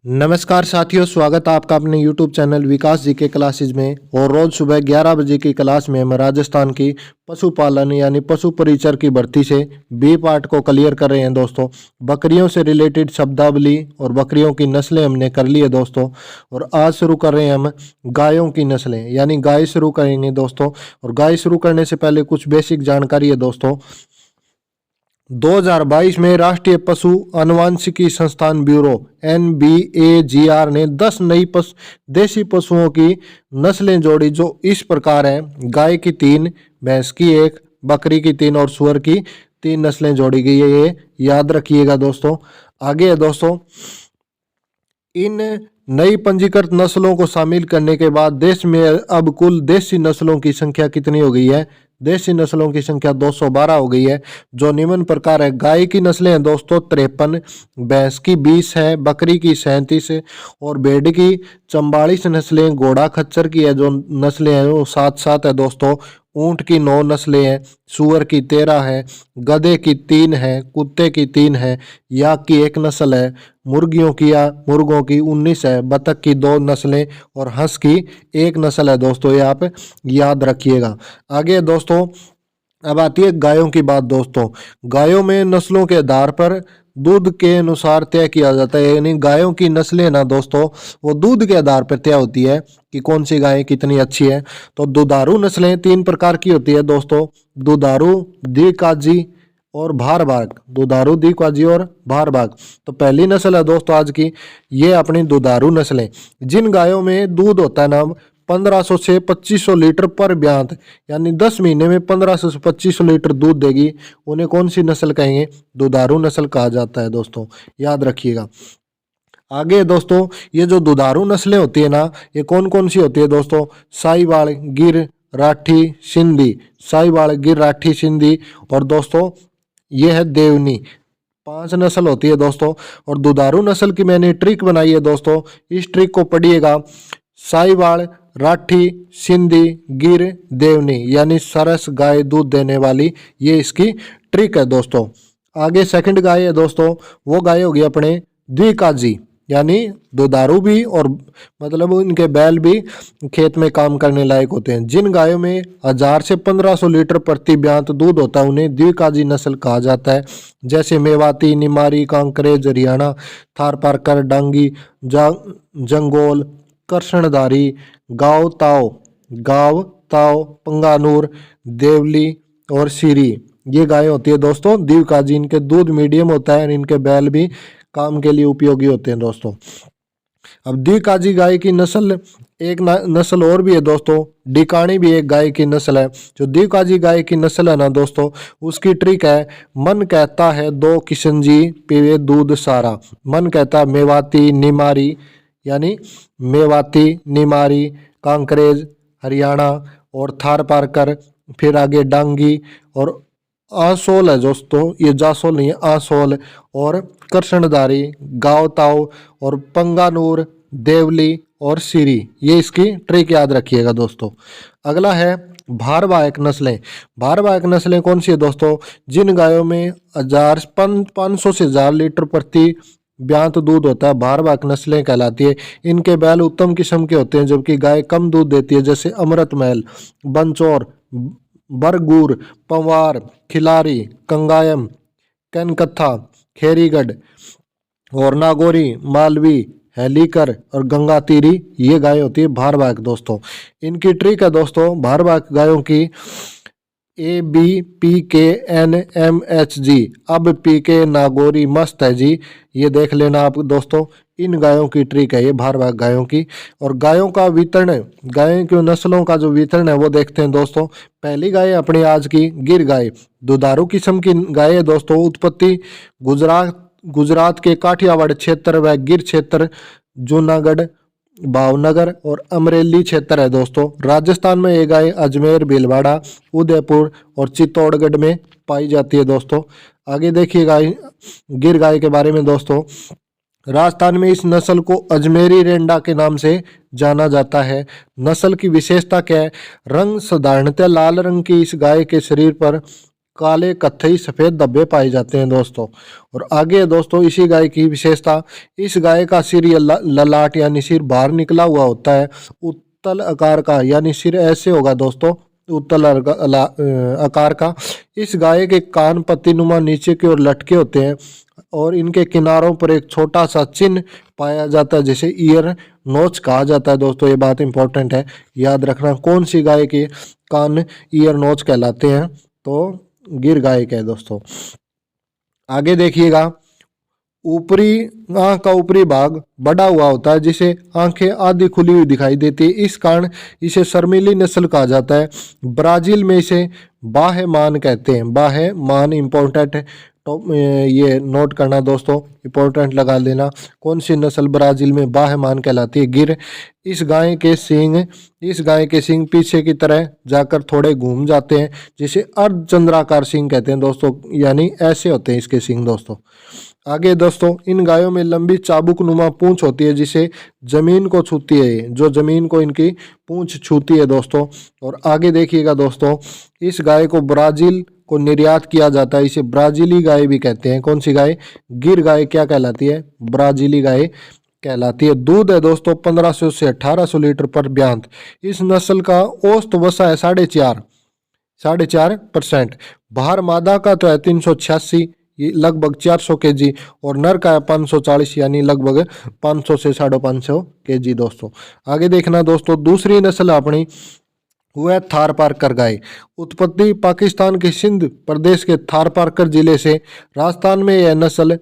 नमस्कार साथियों, स्वागत है आपका अपने YouTube चैनल विकास जी के क्लासेज में। और रोज सुबह 11 बजे की क्लास में हम राजस्थान की पशुपालन यानी पशु परिचर की भर्ती से बी पार्ट को क्लियर कर रहे हैं दोस्तों। बकरियों से रिलेटेड शब्दावली और बकरियों की नस्लें हमने कर ली है दोस्तों। और आज शुरू कर रहे हैं हम गायों की नस्लें यानी गाय शुरू करेंगे दोस्तों। और गाय शुरू करने से पहले कुछ बेसिक जानकारी है दोस्तों। 2022 में राष्ट्रीय पशु आनुवंशिकी संस्थान ब्यूरो NBAGR ने 10 नई देसी पशुओं की नस्लें जोड़ी, जो इस प्रकार हैं। गाय की 3, भैंस की 1, बकरी की 3 और सुअर की 3 नस्लें जोड़ी गई है। ये याद रखिएगा दोस्तों। आगे है दोस्तों, इन नई पंजीकृत नस्लों को शामिल करने के बाद देश में अब कुल देसी नस्लों की संख्या कितनी हो गई है? देसी नस्लों की संख्या 212 हो गई है, जो निम्न प्रकार है। गाय की नस्लें हैं दोस्तों 53, भैंस की 20 है, बकरी की 37 और भेड़ की 44 नस्लें। घोड़ा खच्चर की है जो नस्लें हैं वो 7 है दोस्तों। ऊंट की 9 नस्लें हैं, सुअर की 13 है, गधे की 3 है, कुत्ते की 3 है, याक की 1 नस्ल है, मुर्गियों की या मुर्गों की 19 है, बतख की 2 नस्लें और हंस की 1 नस्ल है दोस्तों। ये आप याद रखिएगा। आगे दोस्तों, अब आती है गायों की बात दोस्तों। गायों में नस्लों के आधार पर दूध के अनुसार तय किया जाता है, यानी गायों की नस्लें ना दोस्तों वो दूध के आधार पर तय होती है कि कौन सी गाय कितनी अच्छी है। तो दुधारू नस्लें 3 प्रकार की होती है दोस्तों। दुधारू, द्विकाजी और भारभाग। दुधारू, द्विकाजी और भारभाग। तो पहली नस्ल है दोस्तों आज की, ये अपनी दुधारू नस्लें। जिन गायों में दूध होता है ना 1500 से 2500 लीटर पर ब्यात, यानी 10 महीने में 1500 से 2500 लीटर दूध देगी, उन्हें कौन सी नस्ल कहेंगे? दुधारू नस्ल कहा जाता है दोस्तों। याद रखिएगा। आगे दोस्तों, ये जो दुधारू नस्लें होती है ना, ये कौन कौन सी होती है दोस्तों? साहिवाल, गिर, राठी, सिंधी। साहिवाल, गिर, राठी, सिंधी और दोस्तों ये है देवनी। 5 नस्ल होती है दोस्तों। और दुधारू नस्ल की मैंने ट्रिक बनाई है दोस्तों, इस ट्रिक को पढ़िएगा। साहिवाल, राठी, सिंधी, गिर, देवनी, यानी सरस गाय दूध देने वाली, ये इसकी ट्रिक है दोस्तों। आगे सेकंड गाय है दोस्तों, वो गाय होगी अपने द्विकाजी, यानी दुधारू भी और मतलब इनके बैल भी खेत में काम करने लायक होते हैं। जिन गायों में 1000 से 1500 लीटर प्रति ब्यात दूध होता है उन्हें द्विकाजी नस्ल कहा जाता है। जैसे मेवाती, निमारी, कांकरेज, हरियाणा, थारपारकर, डांगी, जंगोल, कृष्णधारी, गाँव ताव, पंगानूर, देवली और सीरी, ये गाय होती है दोस्तों द्विकाजी। इनके दूध मीडियम होता है और इनके बैल भी काम के लिए उपयोगी होते हैं दोस्तों। अब द्विकाजी गाय की नस्ल एक नस्ल और भी है दोस्तों, डिकाणी भी एक गाय की नस्ल है। जो द्विकाजी गाय की नस्ल है ना दोस्तों, उसकी ट्रिक है, मन कहता है 2 किशन जी पीवे दूध सारा। मन कहता है मेवाती, निमारी, यानी मेवाती, निमारी, कांकरेज, हरियाणा और थारपारकर, फिर आगे डांगी और आसोल है दोस्तों, ये जासोल नहीं है, आसोल और कृष्णधारी, गाँव ताव और पंगानूर, देवली और सीरी, ये इसकी ट्रिक याद रखिएगा दोस्तों। अगला है भारवाहक नस्लें। भारवाहक नस्लें कौन सी है दोस्तों? जिन गायों में 500 से 1000 लीटर प्रति ब्यात दूध होता है, भारवाहक नस्लें कहलाती है। इनके बैल उत्तम किस्म के होते हैं, जबकि गाय कम दूध देती है। जैसे अमृत महल, बंचौर, बरगूर, पंवार, खिलारी, कंगायम, कनकत्था, खेरीगढ़ और नागौरी, मालवी, हेलीकर और गंगा तीरी, ये गाय होती है भारवाहक दोस्तों। इनकी ट्रिक है दोस्तों भारवाहक गायों की, ABPKNMHG। अब PK नागौरी मस्त है जी, ये देख लेना आप दोस्तों। इन गायों की ट्रिक है ये भारवाहक गायों की। और गायों का वितरण, गायों की नस्लों का जो वितरण है वो देखते हैं दोस्तों। पहली गाय अपनी आज की गिर गाय, दुधारू किस्म की गाय है दोस्तों। उत्पत्ति गुजरात के काठियावाड़ क्षेत्र व गिर क्षेत्र, जूनागढ़, भावनगर और अमरेली क्षेत्र है दोस्तों। राजस्थान में ये गाय अजमेर, भीलवाड़ा, उदयपुर और चित्तौड़गढ़ में पाई जाती है दोस्तों। आगे देखिए गाय, गिर गाय के बारे में दोस्तों। राजस्थान में इस नस्ल को अजमेरी रेंडा के नाम से जाना जाता है। नस्ल की विशेषता क्या है? रंग साधारणतः लाल रंग की इस गाय के शरीर पर काले, कत्थई, सफेद धब्बे पाए जाते हैं दोस्तों। और आगे दोस्तों इसी गाय की विशेषता, इस गाय का सिर या ललाट यानी सिर बाहर निकला हुआ होता है, उत्तल आकार का, यानी सिर ऐसे होगा दोस्तों, उत्तल आकार का। इस गाय के कान पत्तीनुमा नीचे की ओर लटके होते हैं और इनके किनारों पर एक छोटा सा चिन्ह पाया जाता है जिसे ईयर नोच कहा जाता है दोस्तों। ये बात इंपॉर्टेंट है, याद रखना कौन सी गाय के कान ईयर नोच कहलाते हैं, तो गिर गाय के दोस्तों। आगे देखिएगा, ऊपरी आंख का ऊपरी भाग बड़ा हुआ होता है जिसे आंखें आधी खुली हुई दिखाई देती है, इस कारण इसे शर्मीली नस्ल कहा जाता है। ब्राजील में इसे बाहेमान कहते हैं। बाहेमान इंपॉर्टेंट है, तो ये नोट करना दोस्तों, इंपॉर्टेंट लगा लेना। कौन सी नस्ल ब्राजील में बाहेमान कहलाती है? गिर। इस गाय के सींग पीछे की तरह जाकर थोड़े घूम जाते हैं जिसे अर्धचंद्राकार सींग कहते हैं दोस्तों, यानी ऐसे होते हैं इसके सींग दोस्तों। आगे दोस्तों, इन गायों में लंबी चाबुक नुमा पूंछ होती है जिसे जमीन को छूती है, जो जमीन को इनकी पूंछ छूती है दोस्तों। और आगे देखिएगा दोस्तों, इस गाय को ब्राजील को निर्यात किया जाता है, इसे ब्राजीली गाय भी कहते हैं। कौन सी गाय? गिर गाय क्या कहलाती है? ब्राजीली गाय कहलाती है। दूध है दोस्तों 1500 से 1800 लीटर पर ब्यांत। इस नस्ल का औसत वसा है 4.5%। भार मादा का तो है 386, ये लगभग 400 kg, और नर का है 540, यानी लगभग 500 से 550 kg दोस्तों। आगे देखना दोस्तों, दूसरी नस्ल अपनी वह थारपारकर गाय। उत्पत्ति पाकिस्तान के सिंध प्रदेश के थारपारकर जिले से। राजस्थान में यह नस्ल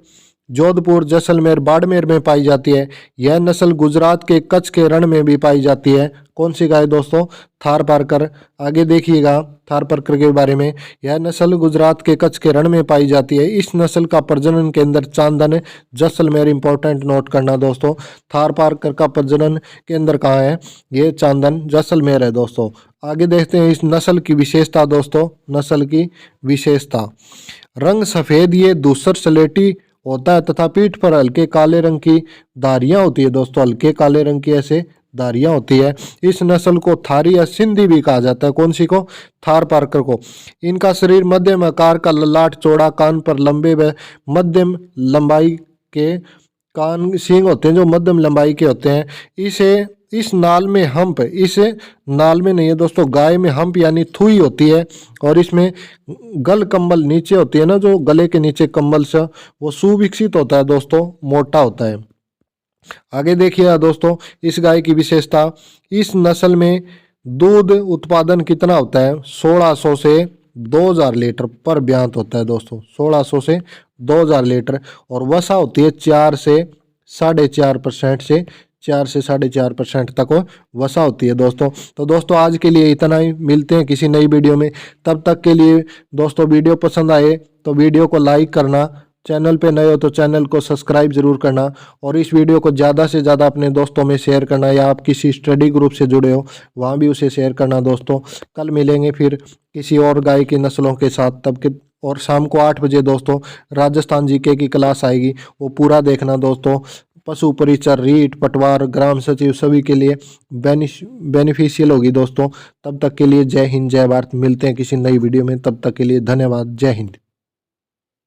जोधपुर, जैसलमेर, बाड़मेर में पाई जाती है। यह नस्ल गुजरात के कच्छ के रण में भी पाई जाती है। कौन सी गाय दोस्तों? थारपारकर। आगे देखिएगा थारपारकर के बारे में, यह नस्ल गुजरात के कच्छ के रण में पाई जाती है। इस नस्ल का प्रजनन केंद्र चांदन, जैसलमेर। इंपॉर्टेंट नोट करना दोस्तों, थारपारकर का प्रजनन केंद्र कहाँ है? ये चांदन, जैसलमेर है दोस्तों। आगे देखते हैं इस नस्ल की विशेषता दोस्तों। नस्ल की विशेषता, रंग सफेद, ये धूसर स्लेटी होता है तथा पीठ पर हल्के काले रंग की धारियां होती है दोस्तों, हल्के काले रंग की ऐसे धारियां होती है। इस नस्ल को थारी या सिंधी भी कहा जाता है। कौन सी को? थारपारकर को। इनका शरीर मध्यम आकार का, ललाट चौड़ा, कान पर लंबे व मध्यम लंबाई के कान, सींग होते हैं जो मध्यम लंबाई के होते हैं। इस नाल में हम्प, इस नाल में नहीं है दोस्तों, गाय में हम्प यानी थुई होती है, और इसमें गल कंबल नीचे होती है ना, जो गले के नीचे कंबल से, वो सुविकसित होता है दोस्तों, मोटा होता है। आगे देखिए दोस्तों, इस गाय की विशेषता, इस नस्ल में दूध उत्पादन कितना होता है? 1600 से 2000 लीटर पर ब्यांत होता है दोस्तों, 1600 से 2000 लीटर। और वसा होती है 4 से 4.5% से 4.5% तक वसा होती है दोस्तों। तो दोस्तों आज के लिए इतना ही, मिलते हैं किसी नई वीडियो में। तब तक के लिए दोस्तों, वीडियो पसंद आए तो वीडियो को लाइक करना, चैनल पे नए हो तो चैनल को सब्सक्राइब जरूर करना, और इस वीडियो को ज़्यादा से ज़्यादा अपने दोस्तों में शेयर करना, या आप किसी स्टडी ग्रुप से जुड़े हो वहाँ भी उसे शेयर करना दोस्तों। कल मिलेंगे फिर किसी और गाय की नस्लों के साथ, तब के, और शाम को 8 बजे दोस्तों राजस्थान जीके की क्लास आएगी, वो पूरा देखना दोस्तों। पशु परिचर, रीट, पटवार, ग्राम सचिव सभी के लिए बेनिफिशियल होगी दोस्तों। तब तक के लिए जय हिंद, जय भारत। मिलते हैं किसी नई वीडियो में, तब तक के लिए धन्यवाद। जय हिंद।